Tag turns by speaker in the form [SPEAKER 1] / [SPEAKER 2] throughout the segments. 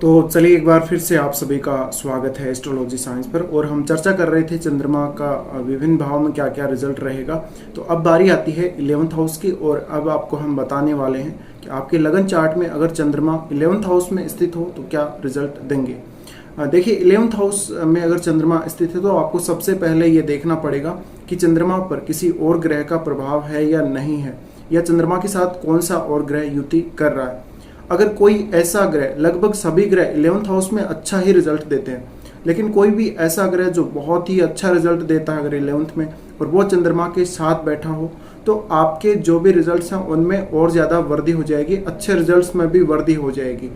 [SPEAKER 1] तो चलिए एक बार फिर से आप सभी का स्वागत है एस्ट्रोलॉजी साइंस पर। और हम चर्चा कर रहे थे चंद्रमा का विभिन्न भाव में क्या क्या रिजल्ट रहेगा। तो अब बारी आती है 11th हाउस की, और अब आपको हम बताने वाले हैं कि आपके लगन चार्ट में अगर चंद्रमा 11th हाउस में स्थित हो तो क्या रिजल्ट देंगे। देखिए 11th हाउस में अगर चंद्रमा स्थित है तो आपको सबसे पहले ये देखना पड़ेगा कि चंद्रमा पर किसी और ग्रह का प्रभाव है या नहीं है, या चंद्रमा के साथ कौन सा और ग्रह युति कर रहा है। अगर कोई ऐसा ग्रह, लगभग सभी ग्रह 11th हाउस में अच्छा ही रिजल्ट देते हैं, लेकिन कोई भी ऐसा ग्रह जो बहुत ही अच्छा रिजल्ट देता है अगर 11th में और वो चंद्रमा के साथ बैठा हो, तो आपके जो भी रिजल्ट्स हैं उनमें और ज़्यादा वृद्धि हो जाएगी, अच्छे रिजल्ट्स में भी वृद्धि हो जाएगी।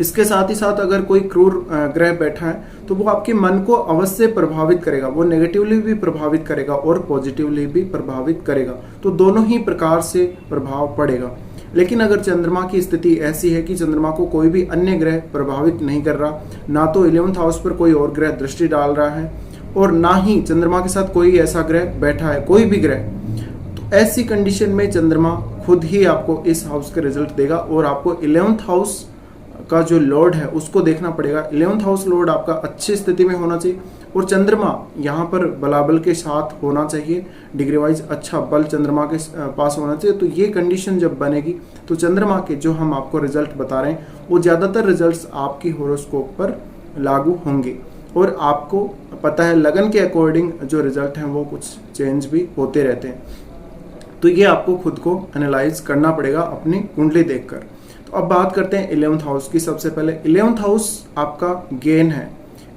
[SPEAKER 1] इसके साथ ही साथ अगर कोई क्रूर ग्रह बैठा है तो वो आपके मन को अवश्य प्रभावित करेगा, वो नेगेटिवली भी प्रभावित करेगा और पॉजिटिवली भी प्रभावित करेगा, तो दोनों ही प्रकार से प्रभाव पड़ेगा। लेकिन अगर चंद्रमा की स्थिति ऐसी है कि चंद्रमा को कोई भी अन्य ग्रह प्रभावित नहीं कर रहा, ना तो 11th हाउस पर कोई और ग्रह दृष्टि डाल रहा है और ना ही चंद्रमा के साथ कोई ऐसा ग्रह बैठा है, कोई भी ग्रह, तो ऐसी कंडीशन में चंद्रमा खुद ही आपको इस हाउस के रिजल्ट देगा। और आपको 11th हाउस का जो लॉर्ड है उसको देखना पड़ेगा। 11th हाउस लॉर्ड आपका अच्छी स्थिति में होना चाहिए और चंद्रमा यहाँ पर बलाबल के साथ होना चाहिए, डिग्री वाइज अच्छा बल चंद्रमा के पास होना चाहिए। तो ये कंडीशन जब बनेगी तो चंद्रमा के जो हम आपको रिजल्ट बता रहे हैं वो ज़्यादातर रिजल्ट्स आपकी होरोस्कोप पर लागू होंगे। और आपको पता है लगन के अकॉर्डिंग जो रिजल्ट हैं वो कुछ चेंज भी होते रहते हैं, तो ये आपको खुद को एनालाइज करना पड़ेगा अपनी कुंडली देखकर। तो अब बात करते हैं 11th हाउस की। सबसे पहले 11th हाउस आपका गेन है।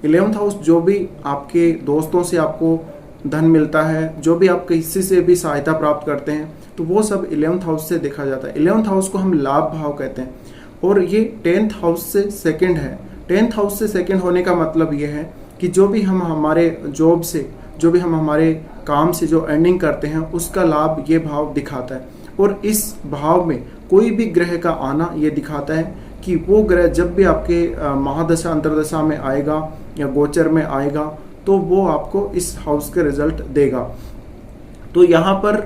[SPEAKER 1] 11th हाउस जो भी आपके दोस्तों से आपको धन मिलता है, जो भी आप किसी से भी सहायता प्राप्त करते हैं, तो वो सब 11th हाउस से देखा जाता है। 11th हाउस को हम लाभ भाव कहते हैं और ये 10th हाउस से सेकंड है। 10th हाउस से सेकंड होने का मतलब ये है कि जो भी हम हमारे जॉब से, जो भी हम हमारे काम से जो अर्निंग करते हैं उसका लाभ ये भाव दिखाता है। और इस भाव में कोई भी ग्रह का आना ये दिखाता है कि वो ग्रह जब भी आपके महादशा अंतरदशा में आएगा या गोचर में आएगा तो वो आपको इस हाउस के रिजल्ट देगा। तो यहाँ पर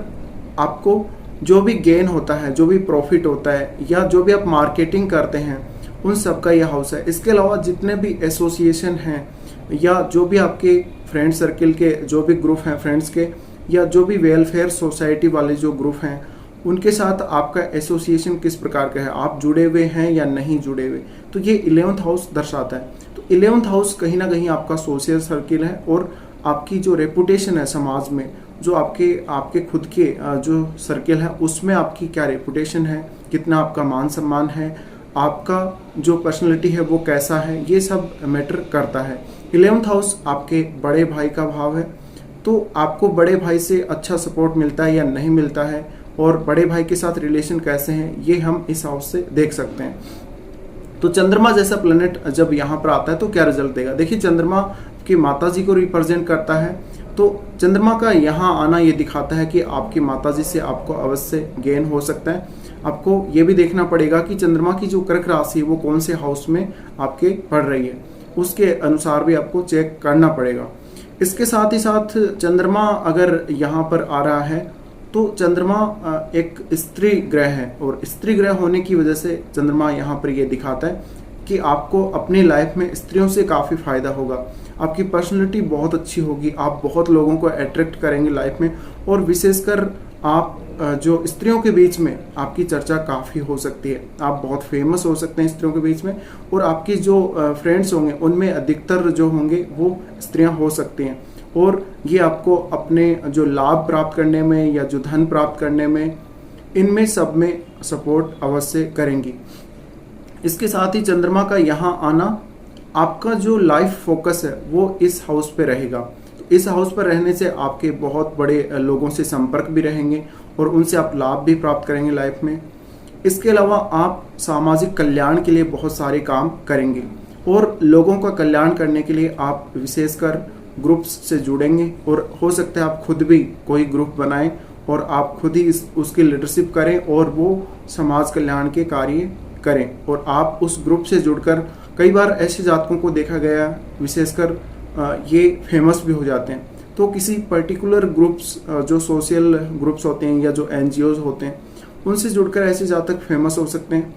[SPEAKER 1] आपको जो भी गेन होता है, जो भी प्रॉफिट होता है, या जो भी आप मार्केटिंग करते हैं, उन सब का यह हाउस है। इसके अलावा जितने भी एसोसिएशन हैं या जो भी आपके फ्रेंड सर्किल के जो भी ग्रुप हैं फ्रेंड्स के, या जो भी वेलफेयर सोसाइटी वाले जो ग्रुप हैं, उनके साथ आपका एसोसिएशन किस प्रकार का है, आप जुड़े हुए हैं या नहीं जुड़े हुए, तो ये 11th हाउस दर्शाता है। तो 11th हाउस कहीं ना कहीं आपका सोशल सर्किल है और आपकी जो रेपुटेशन है समाज में, जो आपके खुद के जो सर्किल है उसमें आपकी क्या रेपुटेशन है, कितना आपका मान सम्मान है, आपका जो पर्सनैलिटी है वो कैसा है, ये सब मैटर करता है। 11th हाउस आपके बड़े भाई का भाव है, तो आपको बड़े भाई से अच्छा सपोर्ट मिलता है या नहीं मिलता है, और बड़े भाई के साथ रिलेशन कैसे हैं, ये हम इस हाउस से देख सकते हैं। तो चंद्रमा जैसा प्लेनेट जब यहाँ पर आता है तो क्या रिजल्ट देगा। देखिए चंद्रमा की माताजी को रिप्रेजेंट करता है, तो चंद्रमा का यहाँ आना ये दिखाता है कि आपकी माताजी से आपको अवश्य गेन हो सकता है। आपको ये भी देखना पड़ेगा कि चंद्रमा की जो कर्क राशि है वो कौन से हाउस में आपके पड़ रही है, उसके अनुसार भी आपको चेक करना पड़ेगा। इसके साथ ही साथ चंद्रमा अगर यहाँ पर आ रहा है तो चंद्रमा एक स्त्री ग्रह है, और स्त्री ग्रह होने की वजह से चंद्रमा यहाँ पर ये दिखाता है कि आपको अपनी लाइफ में स्त्रियों से काफ़ी फायदा होगा, आपकी पर्सनैलिटी बहुत अच्छी होगी, आप बहुत लोगों को अट्रैक्ट करेंगे लाइफ में, और विशेषकर आप जो स्त्रियों के बीच में आपकी चर्चा काफ़ी हो सकती है, आप बहुत फेमस हो सकते हैं स्त्रियों के बीच में, और आपकी जो फ्रेंड्स होंगे उनमें अधिकतर जो होंगे वो स्त्रियाँ हो सकती हैं, और ये आपको अपने जो लाभ प्राप्त करने में या जो धन प्राप्त करने में, इनमें सब में सपोर्ट अवश्य करेंगी। इसके साथ ही चंद्रमा का यहाँ आना, आपका जो लाइफ फोकस है वो इस हाउस पे रहेगा। तो इस हाउस पर रहने से आपके बहुत बड़े लोगों से संपर्क भी रहेंगे और उनसे आप लाभ भी प्राप्त करेंगे लाइफ में। इसके अलावा आप सामाजिक कल्याण के लिए बहुत सारे काम करेंगे और लोगों का कल्याण करने के लिए आप विशेषकर ग्रुप्स से जुड़ेंगे, और हो सकता है आप खुद भी कोई ग्रुप बनाएं और आप खुद ही उसकी लीडरशिप करें और वो समाज कल्याण के कार्य करें। और आप उस ग्रुप से जुड़कर, कई बार ऐसे जातकों को देखा गया विशेषकर ये फेमस भी हो जाते हैं, तो किसी पर्टिकुलर ग्रुप्स जो सोशल ग्रुप्स होते हैं या जो NGOs होते हैं उनसे जुड़कर ऐसे जातक फेमस हो सकते हैं।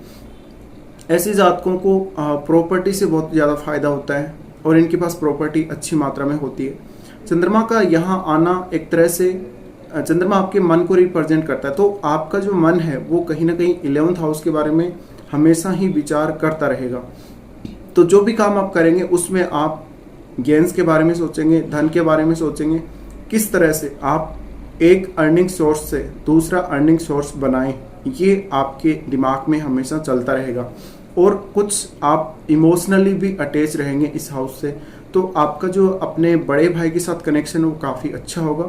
[SPEAKER 1] ऐसी जातकों को प्रॉपर्टी से बहुत ज़्यादा फायदा होता है और इनके पास प्रॉपर्टी अच्छी मात्रा में होती है। चंद्रमा का यहाँ आना एक तरह से चंद्रमा आपके मन को रिप्रेजेंट करता है, तो आपका जो मन है वो कहीं ना कहीं 11th हाउस के बारे में हमेशा ही विचार करता रहेगा। तो जो भी काम आप करेंगे उसमें आप गेन्स के बारे में सोचेंगे, धन के बारे में सोचेंगे, किस तरह से आप एक अर्निंग सोर्स से दूसरा अर्निंग सोर्स बनाएं, ये आपके दिमाग में हमेशा चलता रहेगा। और कुछ आप इमोशनली भी अटैच रहेंगे इस हाउस से, तो आपका जो अपने बड़े भाई के साथ कनेक्शन वो काफ़ी अच्छा होगा।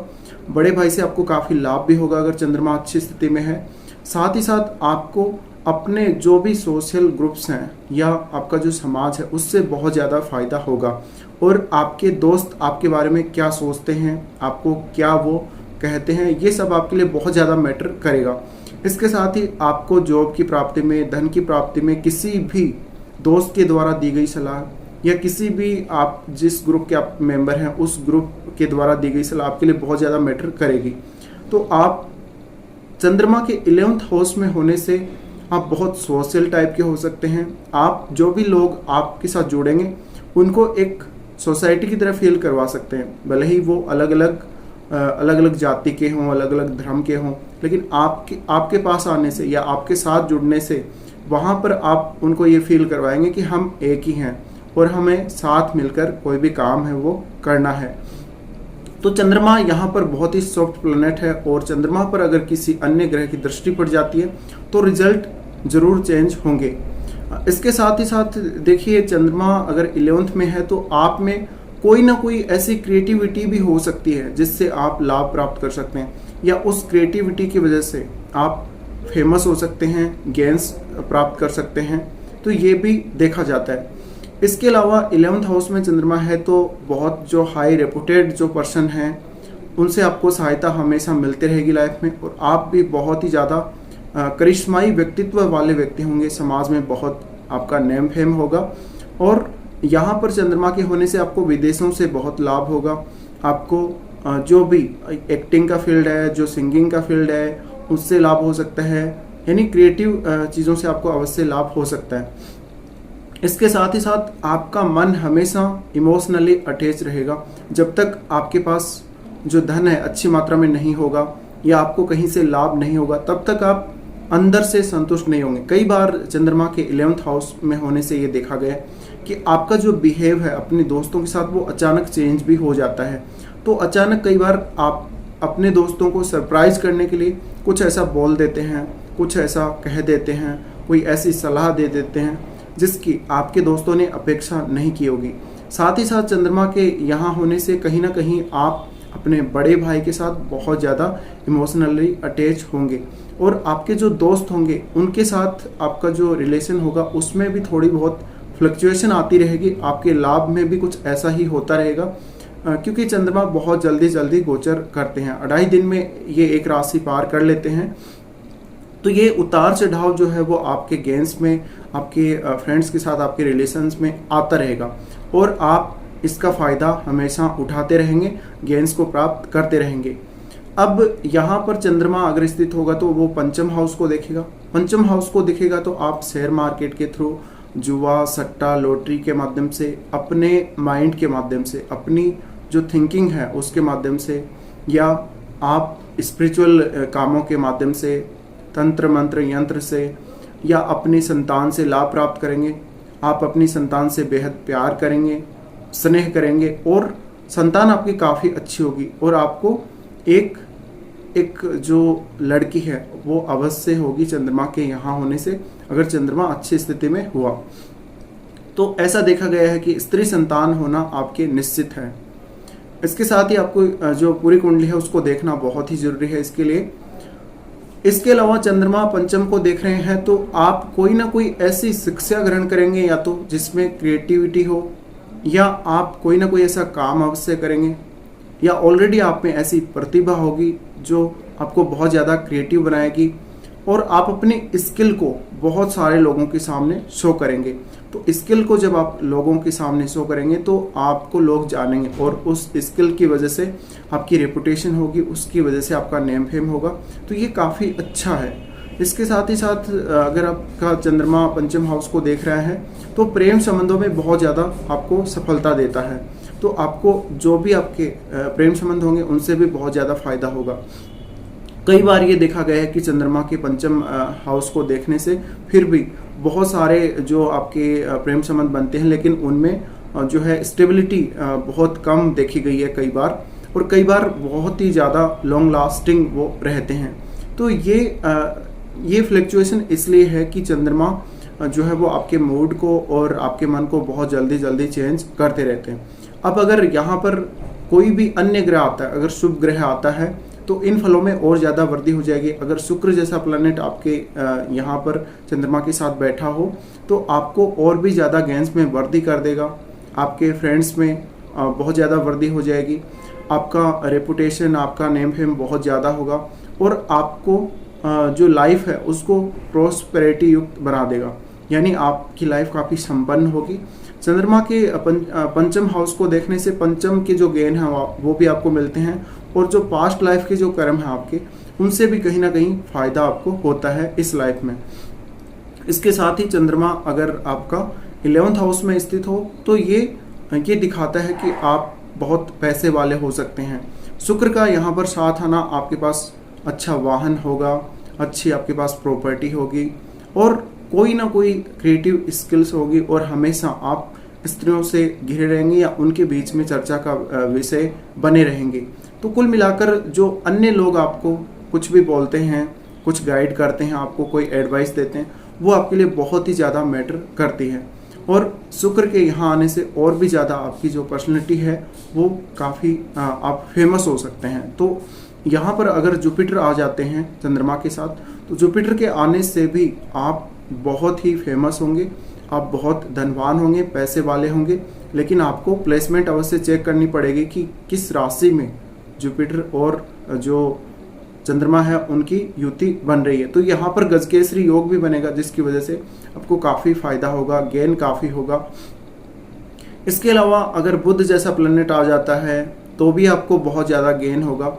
[SPEAKER 1] बड़े भाई से आपको काफ़ी लाभ भी होगा अगर चंद्रमा अच्छी स्थिति में है। साथ ही साथ आपको अपने जो भी सोशल ग्रुप्स हैं या आपका जो समाज है उससे बहुत ज़्यादा फ़ायदा होगा। और आपके दोस्त आपके बारे में क्या सोचते हैं, आपको क्या वो कहते हैं, ये सब आपके लिए बहुत ज़्यादा मैटर करेगा। इसके साथ ही आपको जॉब की प्राप्ति में, धन की प्राप्ति में किसी भी दोस्त के द्वारा दी गई सलाह या किसी भी आप जिस ग्रुप के आप मेंबर हैं उस ग्रुप के द्वारा दी गई सलाह आपके लिए बहुत ज़्यादा मैटर करेगी। तो आप चंद्रमा के 11th हाउस में होने से आप बहुत सोशल टाइप के हो सकते हैं। आप जो भी लोग आपके साथ जुड़ेंगे उनको एक सोसाइटी की तरह फील करवा सकते हैं, भले ही वो अलग अलग जाति के हों, अलग अलग धर्म के हों, लेकिन आपके पास आने से या आपके साथ जुड़ने से वहाँ पर आप उनको ये फील करवाएंगे कि हम एक ही हैं और हमें साथ मिलकर कोई भी काम है वो करना है। तो चंद्रमा यहाँ पर बहुत ही सॉफ्ट प्लैनेट है और चंद्रमा पर अगर किसी अन्य ग्रह की दृष्टि पड़ जाती है तो रिजल्ट जरूर चेंज होंगे। इसके साथ ही साथ देखिए, चंद्रमा अगर 11th में है तो आप में कोई ना कोई ऐसी क्रिएटिविटी भी हो सकती है जिससे आप लाभ प्राप्त कर सकते हैं, या उस क्रिएटिविटी की वजह से आप फेमस हो सकते हैं, गेन्स प्राप्त कर सकते हैं। तो ये भी देखा जाता है। इसके अलावा 11th हाउस में चंद्रमा है तो बहुत जो हाई रेपुटेड जो पर्सन हैं उनसे आपको सहायता हमेशा मिलती रहेगी लाइफ में, और आप भी बहुत ही ज़्यादा करिश्माई व्यक्तित्व वाले व्यक्ति होंगे, समाज में बहुत आपका नेम फेम होगा। और यहाँ पर चंद्रमा के होने से आपको विदेशों से बहुत लाभ होगा। आपको जो भी एक्टिंग का फील्ड है, जो सिंगिंग का फील्ड है, उससे लाभ हो सकता है, यानी क्रिएटिव चीज़ों से आपको अवश्य लाभ हो सकता है। इसके साथ ही साथ आपका मन हमेशा इमोशनली अटैच रहेगा। जब तक आपके पास जो धन है अच्छी मात्रा में नहीं होगा या आपको कहीं से लाभ नहीं होगा तब तक आप अंदर से संतुष्ट नहीं होंगे। कई बार चंद्रमा के 11th हाउस में होने से ये देखा गया कि आपका जो बिहेव है अपने दोस्तों के साथ वो अचानक चेंज भी हो जाता है। तो अचानक कई बार आप अपने दोस्तों को सरप्राइज करने के लिए कुछ ऐसा बोल देते हैं, कुछ ऐसा कह देते हैं, कोई ऐसी सलाह दे देते हैं जिसकी आपके दोस्तों ने अपेक्षा नहीं की होगी। साथ ही साथ चंद्रमा के यहाँ होने से कहीं ना कहीं आप अपने बड़े भाई के साथ बहुत ज़्यादा इमोशनली अटैच होंगे, और आपके जो दोस्त होंगे उनके साथ आपका जो रिलेशन होगा उसमें भी थोड़ी बहुत फ्लक्चुएशन आती रहेगी। आपके लाभ में भी कुछ ऐसा ही होता रहेगा, क्योंकि चंद्रमा बहुत जल्दी गोचर करते हैं। 2.5 दिन में ये एक राशि पार कर लेते हैं। तो ये उतार चढ़ाव जो है वो आपके गेम्स में, आपके फ्रेंड्स के साथ, आपके रिलेशंस में आता रहेगा, और आप इसका फ़ायदा हमेशा उठाते रहेंगे, गेन्स को प्राप्त करते रहेंगे। अब यहाँ पर चंद्रमा अगर स्थित होगा तो वो पंचम हाउस को देखेगा। पंचम हाउस को देखेगा तो आप शेयर मार्केट के थ्रू, जुआ, सट्टा, लॉटरी के माध्यम से, अपने माइंड के माध्यम से, अपनी जो थिंकिंग है उसके माध्यम से, या आप स्पिरिचुअल कामों के माध्यम से, तंत्र मंत्र यंत्र से, या अपनी संतान से लाभ प्राप्त करेंगे। आप अपनी संतान से बेहद प्यार करेंगे, स्नेह करेंगे, और संतान आपकी काफ़ी अच्छी होगी, और आपको एक जो लड़की है वो अवश्य होगी चंद्रमा के यहाँ होने से, अगर चंद्रमा अच्छी स्थिति में हुआ तो। ऐसा देखा गया है कि स्त्री संतान होना आपके निश्चित है। इसके साथ ही आपको जो पूरी कुंडली है उसको देखना बहुत ही जरूरी है इसके लिए। इसके अलावा चंद्रमा पंचम को देख रहे हैं तो आप कोई ना कोई ऐसी शिक्षा ग्रहण करेंगे, या तो जिसमें क्रिएटिविटी हो, या आप कोई ना कोई ऐसा काम अवश्य करेंगे, या ऑलरेडी आप में ऐसी प्रतिभा होगी जो आपको बहुत ज़्यादा क्रिएटिव बनाएगी, और आप अपनी स्किल को बहुत सारे लोगों के सामने शो करेंगे। तो स्किल को जब आप लोगों के सामने शो करेंगे तो आपको लोग जानेंगे, और उस स्किल की वजह से आपकी रेपुटेशन होगी, उसकी वजह से आपका नेम फेम होगा। तो ये काफ़ी अच्छा है। इसके साथ ही साथ अगर आपका चंद्रमा पंचम हाउस को देख रहा है तो प्रेम संबंधों में बहुत ज़्यादा आपको सफलता देता है। तो आपको जो भी आपके प्रेम संबंध होंगे उनसे भी बहुत ज़्यादा फायदा होगा। कई बार ये देखा गया है कि चंद्रमा के पंचम हाउस को देखने से फिर भी बहुत सारे जो आपके प्रेम संबंध बनते हैं, लेकिन उनमें जो है स्टेबिलिटी बहुत कम देखी गई है कई बार, और कई बार बहुत ही ज़्यादा लॉन्ग लास्टिंग वो रहते हैं। तो ये फ्लक्चुएशन इसलिए है कि चंद्रमा जो है वो आपके मूड को और आपके मन को बहुत जल्दी जल्दी चेंज करते रहते हैं। अब अगर यहाँ पर कोई भी अन्य ग्रह आता है, अगर शुभ ग्रह आता है तो इन फलों में और ज़्यादा वृद्धि हो जाएगी। अगर शुक्र जैसा प्लैनेट आपके यहाँ पर चंद्रमा के साथ बैठा हो तो आपको और भी ज़्यादा गेन्स में वृद्धि कर देगा, आपके फ्रेंड्स में बहुत ज़्यादा वृद्धि हो जाएगी, आपका रेपुटेशन, आपका नेम फेम बहुत ज़्यादा होगा, और आपको जो लाइफ है उसको प्रोस्पेरिटी युक्त बना देगा, यानी आपकी लाइफ काफ़ी संपन्न होगी। चंद्रमा के पंचम हाउस को देखने से पंचम के जो गेन हैं वो भी आपको मिलते हैं, और जो पास्ट लाइफ के जो कर्म हैं आपके उनसे भी कहीं ना कहीं फ़ायदा आपको होता है इस लाइफ में। इसके साथ ही चंद्रमा अगर आपका 11th हाउस में स्थित हो तो ये दिखाता है कि आप बहुत पैसे वाले हो सकते हैं। शुक्र का यहाँ पर साथ आना, आपके पास अच्छा वाहन होगा, अच्छी आपके पास प्रॉपर्टी होगी, और कोई ना कोई क्रिएटिव स्किल्स होगी, और हमेशा आप स्त्रियों से घिरे रहेंगे या उनके बीच में चर्चा का विषय बने रहेंगे। तो कुल मिलाकर जो अन्य लोग आपको कुछ भी बोलते हैं, कुछ गाइड करते हैं, आपको कोई एडवाइस देते हैं, वो आपके लिए बहुत ही ज़्यादा मैटर करती है। और शुक्र के यहाँ आने से और भी ज़्यादा आपकी जो पर्सनैलिटी है वो काफ़ी आप फेमस हो सकते हैं। तो यहाँ पर अगर जुपिटर आ जाते हैं चंद्रमा के साथ, तो जुपिटर के आने से भी आप बहुत ही फेमस होंगे, आप बहुत धनवान होंगे, पैसे वाले होंगे, लेकिन आपको प्लेसमेंट अवश्य चेक करनी पड़ेगी कि किस राशि में जुपिटर और जो चंद्रमा है उनकी युति बन रही है। तो यहाँ पर गजकेसरी योग भी बनेगा, जिसकी वजह से आपको काफ़ी फायदा होगा, गेन काफ़ी होगा। इसके अलावा अगर बुध जैसा प्लैनेट आ जाता है तो भी आपको बहुत ज़्यादा गेन होगा।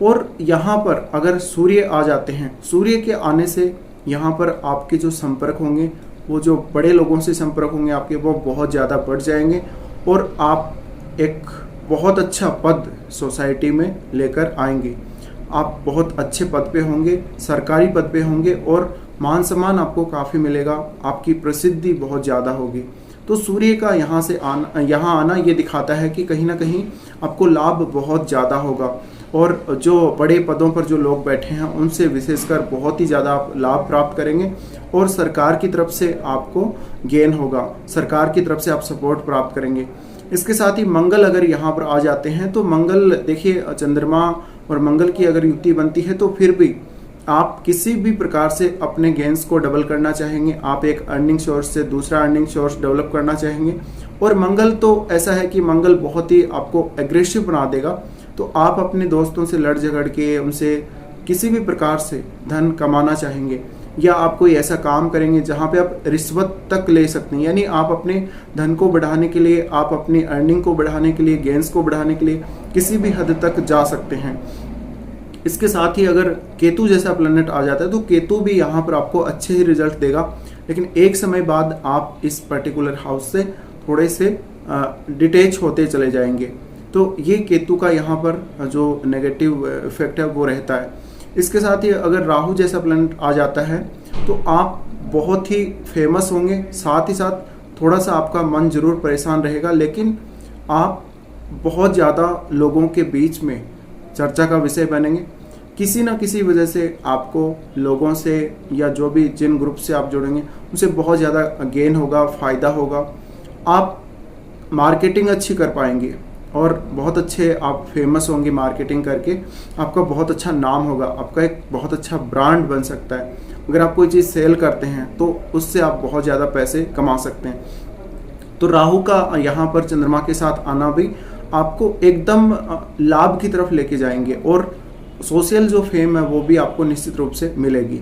[SPEAKER 1] और यहाँ पर अगर सूर्य आ जाते हैं, सूर्य के आने से यहाँ पर आपके जो संपर्क होंगे, वो जो बड़े लोगों से संपर्क होंगे आपके, वो बहुत ज़्यादा बढ़ जाएंगे, और आप एक बहुत अच्छा पद सोसाइटी में लेकर आएंगे। आप बहुत अच्छे पद पे होंगे, सरकारी पद पे होंगे, और मान सम्मान आपको काफ़ी मिलेगा, आपकी प्रसिद्धि बहुत ज़्यादा होगी। तो सूर्य का यहाँ आना ये दिखाता है कि कहीं ना कहीं आपको लाभ बहुत ज़्यादा होगा, और जो बड़े पदों पर जो लोग बैठे हैं उनसे विशेषकर बहुत ही ज़्यादा आप लाभ प्राप्त करेंगे, और सरकार की तरफ से आपको गेन होगा, सरकार की तरफ से आप सपोर्ट प्राप्त करेंगे। इसके साथ ही मंगल अगर यहाँ पर आ जाते हैं तो मंगल, देखिए चंद्रमा और मंगल की अगर युति बनती है तो फिर भी आप किसी भी प्रकार से अपने गेन्स को डबल करना चाहेंगे, आप एक अर्निंग सोर्स से दूसरा अर्निंग सोर्स डेवलप करना चाहेंगे। और मंगल तो ऐसा है कि मंगल बहुत ही आपको एग्रेसिव बना देगा, तो आप अपने दोस्तों से लड़ झगड़ के उनसे किसी भी प्रकार से धन कमाना चाहेंगे, या आप कोई ऐसा काम करेंगे जहां पे आप रिश्वत तक ले सकते हैं, यानी आप अपने धन को बढ़ाने के लिए, आप अपनी अर्निंग को बढ़ाने के लिए, गेन्स को बढ़ाने के लिए किसी भी हद तक जा सकते हैं। इसके साथ ही अगर केतु जैसा प्लैनेट आ जाता है तो केतु भी यहाँ पर आपको अच्छे ही रिजल्ट देगा, लेकिन एक समय बाद आप इस पर्टिकुलर हाउस से थोड़े से डिटेच होते चले जाएंगे। तो ये केतु का यहाँ पर जो नेगेटिव इफेक्ट है वो रहता है। इसके साथ ही अगर राहु जैसा प्लैनेट आ जाता है तो आप बहुत ही फेमस होंगे, साथ ही साथ थोड़ा सा आपका मन जरूर परेशान रहेगा, लेकिन आप बहुत ज़्यादा लोगों के बीच में चर्चा का विषय बनेंगे। किसी ना किसी वजह से आपको लोगों से या जो भी जिन ग्रुप से आप जुड़ेंगे उनसे बहुत ज़्यादा गेन होगा, फ़ायदा होगा। आप मार्केटिंग अच्छी कर पाएंगे और बहुत अच्छे आप फेमस होंगे मार्केटिंग करके, आपका बहुत अच्छा नाम होगा, आपका एक बहुत अच्छा ब्रांड बन सकता है। अगर आप कोई चीज़ सेल करते हैं तो उससे आप बहुत ज़्यादा पैसे कमा सकते हैं। तो राहु का यहाँ पर चंद्रमा के साथ आना भी आपको एकदम लाभ की तरफ लेके जाएंगे, और सोशल जो फेम है वो भी आपको निश्चित रूप से मिलेगी।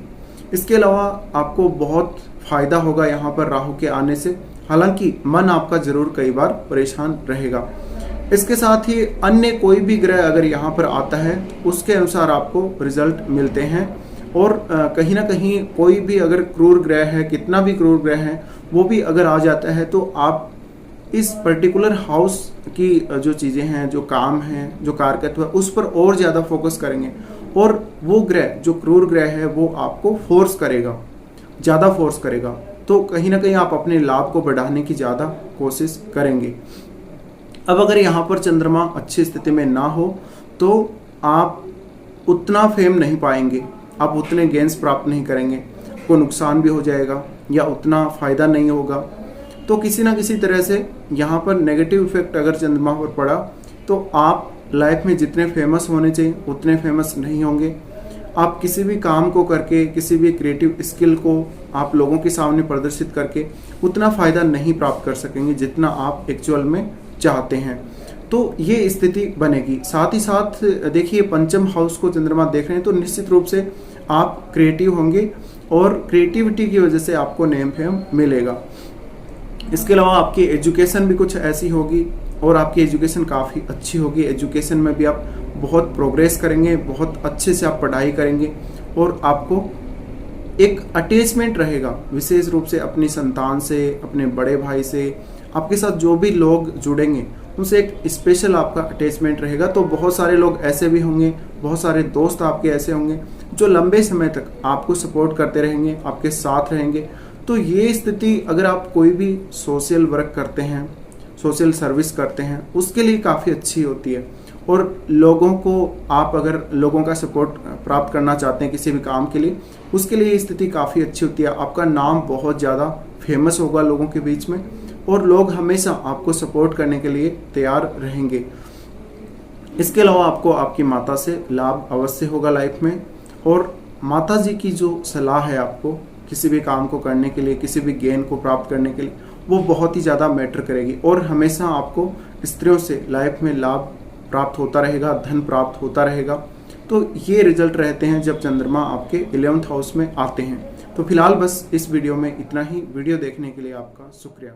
[SPEAKER 1] इसके अलावा आपको बहुत फ़ायदा होगा यहाँ पर राहु के आने से, हालांकि मन आपका ज़रूर कई बार परेशान रहेगा। इसके साथ ही अन्य कोई भी ग्रह अगर यहाँ पर आता है उसके अनुसार आपको रिजल्ट मिलते हैं। और कहीं ना कहीं कोई भी अगर क्रूर ग्रह है, कितना भी क्रूर ग्रह है, वो भी अगर आ जाता है तो आप इस पर्टिकुलर हाउस की जो चीज़ें हैं, जो काम हैं, जो कारकत्व है, उस पर और ज़्यादा फोकस करेंगे और वो ग्रह जो क्रूर ग्रह है वो आपको फोर्स करेगा, ज़्यादा फोर्स करेगा। तो कहीं ना कहीं आप अपने लाभ को बढ़ाने की ज़्यादा कोशिश करेंगे। अब अगर यहाँ पर चंद्रमा अच्छी स्थिति में ना हो तो आप उतना फेम नहीं पाएंगे, आप उतने गेन्स प्राप्त नहीं करेंगे, आपको नुकसान भी हो जाएगा या उतना फ़ायदा नहीं होगा। तो किसी ना किसी तरह से यहाँ पर नेगेटिव इफेक्ट अगर चंद्रमा पर पड़ा तो आप लाइफ में जितने फेमस होने चाहिए उतने फेमस नहीं होंगे। आप किसी भी काम को करके, किसी भी क्रिएटिव स्किल को आप लोगों के सामने प्रदर्शित करके उतना फ़ायदा नहीं प्राप्त कर सकेंगे जितना आप एक्चुअल में चाहते हैं। तो ये स्थिति बनेगी। साथ ही साथ देखिए, पंचम हाउस को चंद्रमा देख रहे हैं तो निश्चित रूप से आप क्रिएटिव होंगे और क्रिएटिविटी की वजह से आपको नेम फेम मिलेगा। इसके अलावा आपकी एजुकेशन भी कुछ ऐसी होगी और आपकी एजुकेशन काफ़ी अच्छी होगी। एजुकेशन में भी आप बहुत प्रोग्रेस करेंगे, बहुत अच्छे से आप पढ़ाई करेंगे और आपको एक अटैचमेंट रहेगा विशेष रूप से अपनी संतान से, अपने बड़े भाई से, आपके साथ जो भी लोग जुड़ेंगे उनसे एक स्पेशल आपका अटैचमेंट रहेगा। तो बहुत सारे लोग ऐसे भी होंगे, बहुत सारे दोस्त आपके ऐसे होंगे जो लंबे समय तक आपको सपोर्ट करते रहेंगे, आपके साथ रहेंगे। तो ये स्थिति अगर आप कोई भी सोशल वर्क करते हैं, सोशल सर्विस करते हैं, उसके लिए काफ़ी अच्छी होती है। और लोगों को आप अगर लोगों का सपोर्ट प्राप्त करना चाहते हैं किसी भी काम के लिए, उसके लिए ये स्थिति काफ़ी अच्छी होती है। आपका नाम बहुत ज़्यादा फेमस होगा लोगों के बीच में और लोग हमेशा आपको सपोर्ट करने के लिए तैयार रहेंगे। इसके अलावा आपको आपकी माता से लाभ अवश्य होगा लाइफ में, और माता जी की जो सलाह है आपको किसी भी काम को करने के लिए, किसी भी गेन को प्राप्त करने के लिए, वो बहुत ही ज़्यादा मैटर करेगी और हमेशा आपको स्त्रियों से लाइफ में लाभ प्राप्त होता रहेगा, धन प्राप्त होता रहेगा। तो ये रिजल्ट रहते हैं जब चंद्रमा आपके 11th हाउस में आते हैं। तो फिलहाल बस इस वीडियो में इतना ही। वीडियो देखने के लिए आपका शुक्रिया।